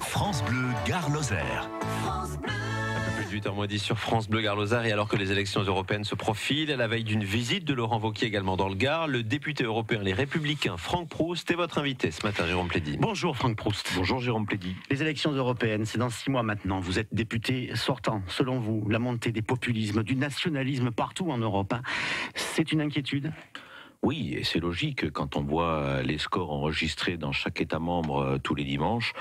France Bleu Gare Lozère. Un peu plus de 8h10 sur France Bleu Gare Lozère. Et alors que les élections européennes se profilent, à la veille d'une visite de Laurent Wauquiez également dans le Gard, le député européen Les Républicains Franck Proust est votre invité ce matin, Jérôme Plédy. Bonjour Franck Proust. Bonjour Jérôme Plédy. Les élections européennes, c'est dans 6 mois maintenant. Vous êtes député sortant. Selon vous, la montée des populismes, du nationalisme partout en Europe, c'est une inquiétude ? Oui, et c'est logique, quand on voit les scores enregistrés dans chaque État membre tous les dimanches,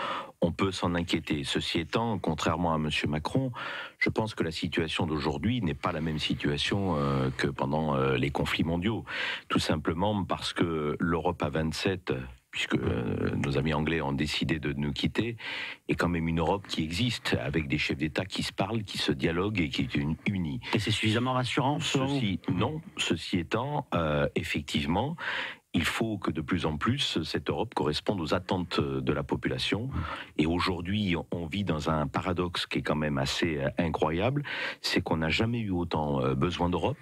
on peut s'en inquiéter. Ceci étant, contrairement à M. Macron, je pense que la situation d'aujourd'hui n'est pas la même situation que pendant les conflits mondiaux. Tout simplement parce que l'Europe à 27... puisque nos amis anglais ont décidé de nous quitter, est quand même une Europe qui existe, avec des chefs d'État qui se parlent, qui se dialoguent et qui est unie. Et c'est suffisamment rassurant Ceci étant, effectivement, il faut que de plus en plus cette Europe corresponde aux attentes de la population. Et aujourd'hui, on vit dans un paradoxe qui est quand même assez incroyable, c'est qu'on n'a jamais eu autant besoin d'Europe.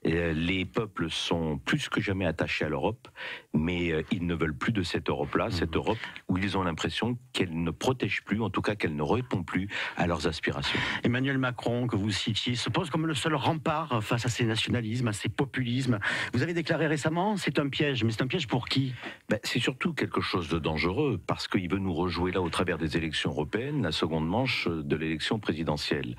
Les peuples sont plus que jamais attachés à l'Europe, mais ils ne veulent plus de cette Europe-là, cette Europe où ils ont l'impression qu'elle ne protège plus, en tout cas qu'elle ne répond plus à leurs aspirations. Emmanuel Macron, que vous citiez, se pose comme le seul rempart face à ces nationalismes, à ces populismes. Vous avez déclaré récemment, c'est un piège, mais c'est un piège pour qui ? C'est surtout quelque chose de dangereux, parce qu'il veut nous rejouer là, au travers des élections européennes, la seconde manche de l'élection présidentielle.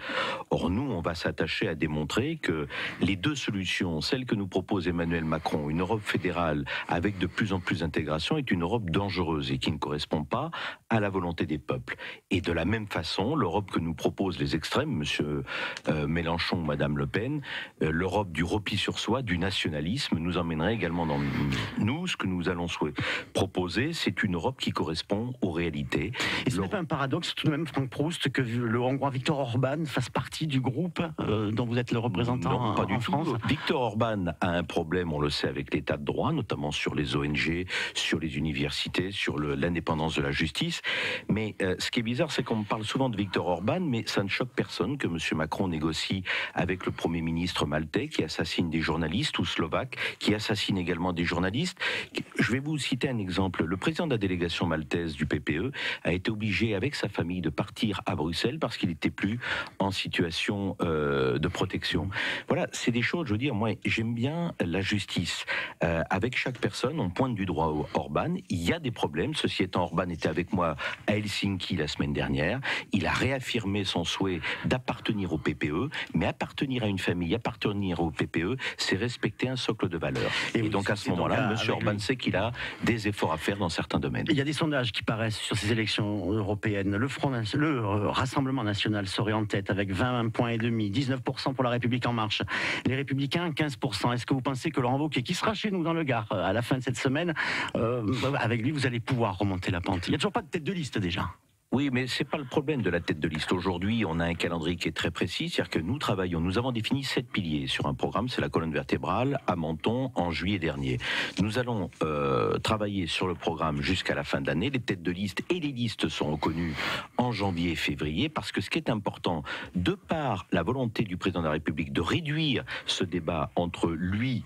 Or, nous, on va s'attacher à démontrer que les deux solutions, celle que nous propose Emmanuel Macron, une Europe fédérale avec de plus en plus d'intégration, est une Europe dangereuse et qui ne correspond pas à la volonté des peuples. Et de la même façon, l'Europe que nous proposent les extrêmes, monsieur Mélenchon, madame Le Pen, l'Europe du repli sur soi, du nationalisme, nous emmènerait également dans le mur. Nous, ce que nous allons proposer, c'est une Europe qui correspond aux réalités. Et ce n'est pas un paradoxe, tout de même, Franck Proust, que le Hongrois Viktor Orban fasse partie du groupe dont vous êtes le représentant pas du en tout. France ? Viktor Orban a un problème, on le sait, avec l'état de droit, notamment sur les ONG, sur les universités, sur l'indépendance de la justice. Mais ce qui est bizarre, c'est qu'on me parle souvent de Viktor Orban, mais ça ne choque personne que M. Macron négocie avec le Premier ministre maltais qui assassine des journalistes, ou slovaque, qui assassine également des journalistes. Je vais vous citer un exemple. Le président de la délégation maltaise du PPE a été obligé, avec sa famille, de partir à Bruxelles parce qu'il n'était plus en situation de protection. Voilà, c'est des choses, je veux dire, moi, j'aime bien la justice. Avec chaque personne, on pointe du droit Orban. Il y a des problèmes. Ceci étant, Orban était avec moi à Helsinki la semaine dernière. Il a réaffirmé son souhait d'appartenir au PPE, mais appartenir à une famille, appartenir au PPE, c'est respecter un socle de valeurs. Et donc à ce moment-là, M. Orban sait qu'il a des efforts à faire dans certains domaines. Il y a des sondages qui paraissent sur ces élections européennes. Le Rassemblement national serait en tête avec 20,5 points, 19% pour la République en marche. Les Républicains, 15%. Est-ce que vous pensez que Laurent Wauquiez, qui sera chez nous dans le Gard à la fin de cette semaine, avec lui, vous allez pouvoir remonter la pente ? Il n'y a toujours pas de tête de liste déjà. Oui, mais c'est pas le problème de la tête de liste. Aujourd'hui, on a un calendrier qui est très précis, c'est-à-dire que nous travaillons, nous avons défini 7 piliers sur un programme, c'est la colonne vertébrale, à Menton, en juillet dernier. Nous allons travailler sur le programme jusqu'à la fin de l'année. Les têtes de liste et les listes seront reconnues en janvier et février, parce que ce qui est important, de par la volonté du président de la République de réduire ce débat entre lui,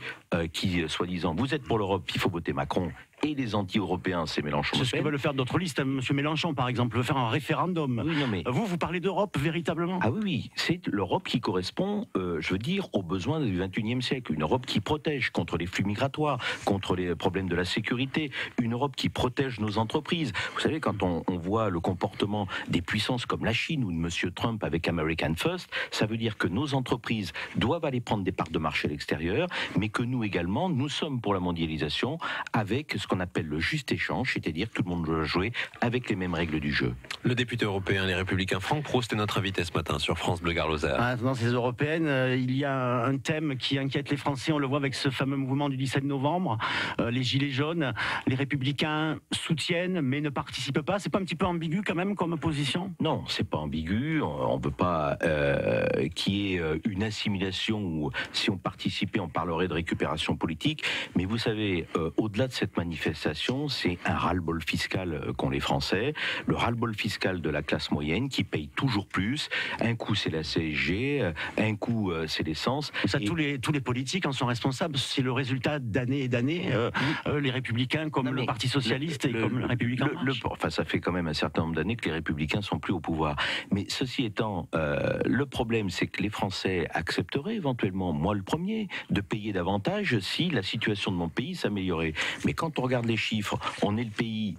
qui, soi-disant, vous êtes pour l'Europe, il faut voter Macron, et les anti-européens, c'est Mélenchon. C'est ce que veulent faire d'autres listes. M. Mélenchon, par exemple, veut faire un référendum. Oui, non, mais... Vous parlez d'Europe, véritablement ? Ah oui, c'est l'Europe qui correspond, je veux dire, aux besoins du XXIe siècle. Une Europe qui protège contre les flux migratoires, contre les problèmes de la sécurité. Une Europe qui protège nos entreprises. Vous savez, quand on voit le comportement des puissances comme la Chine ou de M. Trump avec American First, ça veut dire que nos entreprises doivent aller prendre des parts de marché à l'extérieur, mais que nous également, nous sommes pour la mondialisation avec ce qu'on appelle le juste échange, c'est-à-dire que tout le monde doit jouer avec les mêmes règles du jeu. Le député européen Les Républicains Franck Proust est notre invité ce matin sur France Bleu Gare Lozère. Dans ces européennes, il y a un thème qui inquiète les Français, on le voit avec ce fameux mouvement du 17 novembre, les Gilets jaunes. Les Républicains soutiennent mais ne participent pas. C'est pas un petit peu ambigu quand même comme position ? Non, c'est pas ambigu. On ne veut pas qu'il y ait une assimilation où si on participait, on parlerait de récupération politique. Mais vous savez, au-delà de cette manifestation, manifestation, c'est un ras-le-bol fiscal qu'ont les Français, le ras-le-bol fiscal de la classe moyenne qui paye toujours plus. Un coup, c'est la CSG, un coup, c'est l'essence. Ça, tous les politiques en sont responsables. C'est le résultat d'années et d'années. Les Républicains, comme le Parti Socialiste et comme le Républicain. Enfin, ça fait quand même un certain nombre d'années que les Républicains sont plus au pouvoir. Mais ceci étant, le problème, c'est que les Français accepteraient éventuellement, moi le premier, de payer davantage si la situation de mon pays s'améliorait. Mais quand on regarde les chiffres, on est le pays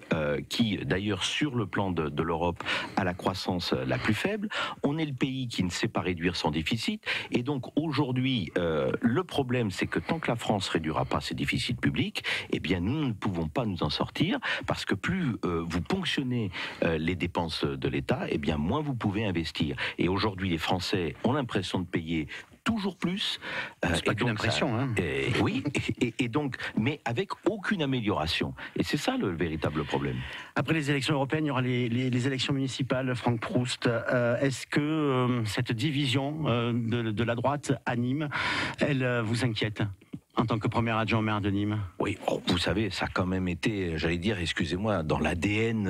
qui, d'ailleurs, sur le plan de l'Europe, a la croissance la plus faible. On est le pays qui ne sait pas réduire son déficit. Et donc, aujourd'hui, le problème, c'est que tant que la France ne réduira pas ses déficits publics, eh bien, nous ne pouvons pas nous en sortir, parce que plus vous ponctionnez les dépenses de l'État, eh bien, moins vous pouvez investir. Et aujourd'hui, les Français ont l'impression de payer toujours plus. C'est pas qu'une impression, hein. Oui, et donc, mais avec aucune amélioration. Et c'est ça le véritable problème. Après les élections européennes, il y aura les élections municipales. Franck Proust, est-ce que cette division de la droite à Nîmes, elle vous inquiète en tant que premier adjoint au maire de Nîmes? Oui, vous savez, ça a quand même été, j'allais dire, excusez-moi, dans l'ADN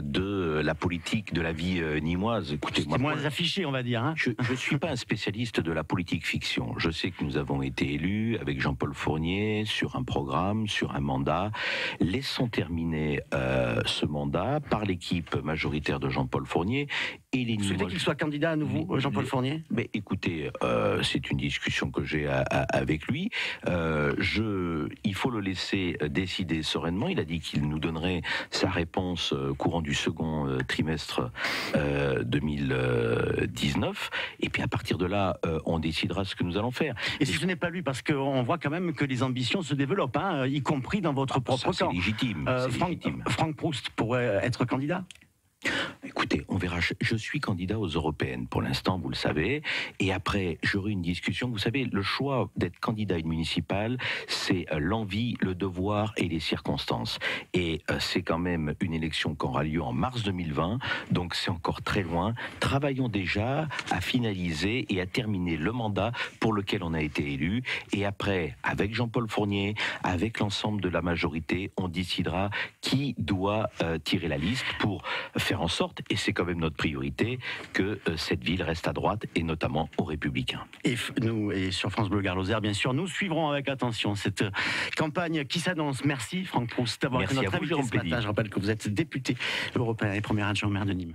de la politique, de la vie nîmoise. Écoutez-moi, c'est moins affiché, on va dire. Hein. Je ne suis pas un spécialiste de la politique fiction. Je sais que nous avons été élus avec Jean-Paul Fournier sur un programme, sur un mandat. Laissons terminer ce mandat par l'équipe majoritaire de Jean-Paul Fournier. Et les Vous souhaitez qu'il soit candidat à nouveau, Jean-Paul Fournier? Mais écoutez, c'est une discussion que j'ai avec lui. Il faut le laisser décider sereinement. Il a dit qu'il nous donnerait sa réponse courant du second trimestre 2019. Et puis à partir de là, on décidera ce que nous allons faire. Et si ce n'est pas lui, parce qu'on voit quand même que les ambitions se développent, hein, y compris dans votre propre camp. C'est légitime. Franck Proust pourrait être candidat? Écoutez, on verra. Je suis candidat aux européennes pour l'instant, vous le savez. Et après, j'aurai une discussion. Vous savez, le choix d'être candidat à une municipale, c'est l'envie, le devoir et les circonstances. Et c'est quand même une élection qui aura lieu en mars 2020. Donc c'est encore très loin. Travaillons déjà à finaliser et à terminer le mandat pour lequel on a été élu. Et après, avec Jean-Paul Fournier, avec l'ensemble de la majorité, on décidera qui doit tirer la liste pour faire en sorte, et c'est quand même notre priorité, que cette ville reste à droite et notamment aux Républicains. Et nous, et sur France Bleu Gard Lozère, bien sûr, nous suivrons avec attention cette campagne qui s'annonce. Merci Franck Proust d'avoir été notre invité ce matin. Je rappelle que vous êtes député européen et premier adjoint au maire de Nîmes.